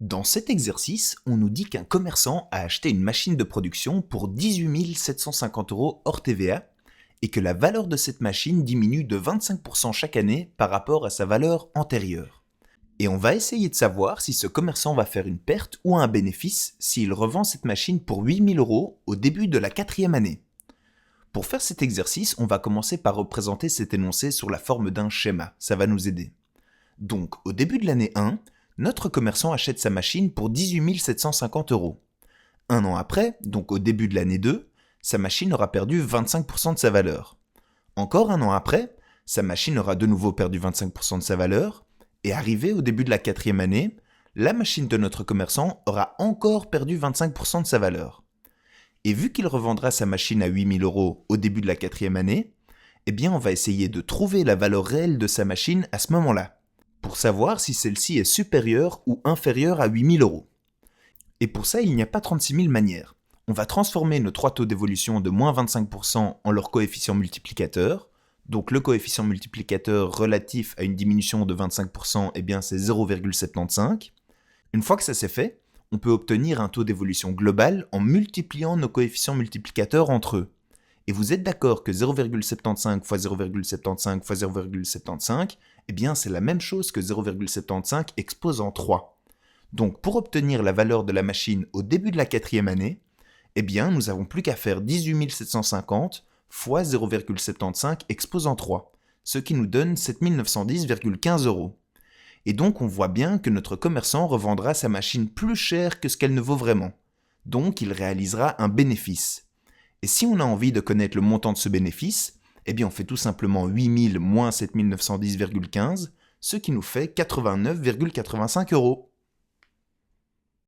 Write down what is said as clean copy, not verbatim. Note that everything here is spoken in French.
Dans cet exercice, on nous dit qu'un commerçant a acheté une machine de production pour 18 750 € hors TVA et que la valeur de cette machine diminue de 25% chaque année par rapport à sa valeur antérieure. Et on va essayer de savoir si ce commerçant va faire une perte ou un bénéfice s'il revend cette machine pour 8 000 € au début de la 4e année. Pour faire cet exercice, on va commencer par représenter cet énoncé sur la forme d'un schéma, ça va nous aider. Donc, au début de l'année 1, notre commerçant achète sa machine pour 18 750 €. Un an après, donc au début de l'année 2, sa machine aura perdu 25% de sa valeur. Encore un an après, sa machine aura de nouveau perdu 25% de sa valeur, et arrivé au début de la 4e année, la machine de notre commerçant aura encore perdu 25% de sa valeur. Et vu qu'il revendra sa machine à 8 000 € au début de la 4e année, eh bien on va essayer de trouver la valeur réelle de sa machine à ce moment-là, pour savoir si celle-ci est supérieure ou inférieure à 8 000 €. Et pour ça, il n'y a pas 36 000 manières. On va transformer nos trois taux d'évolution de moins 25% en leur coefficient multiplicateur. Donc le coefficient multiplicateur relatif à une diminution de 25%, eh bien c'est 0,75. Une fois que ça c'est fait, on peut obtenir un taux d'évolution global en multipliant nos coefficients multiplicateurs entre eux. Et vous êtes d'accord que 0,75 fois 0,75 fois 0,75, eh bien c'est la même chose que 0,75 exposant 3. Donc pour obtenir la valeur de la machine au début de la 4e année, eh bien nous n'avons plus qu'à faire 18 750 fois 0,75 exposant 3, ce qui nous donne 7 910,15 €. Et donc on voit bien que notre commerçant revendra sa machine plus cher que ce qu'elle ne vaut vraiment. Donc il réalisera un bénéfice. Et si on a envie de connaître le montant de ce bénéfice, eh bien on fait tout simplement 8 000 moins 7 910,15, ce qui nous fait 89,85 €.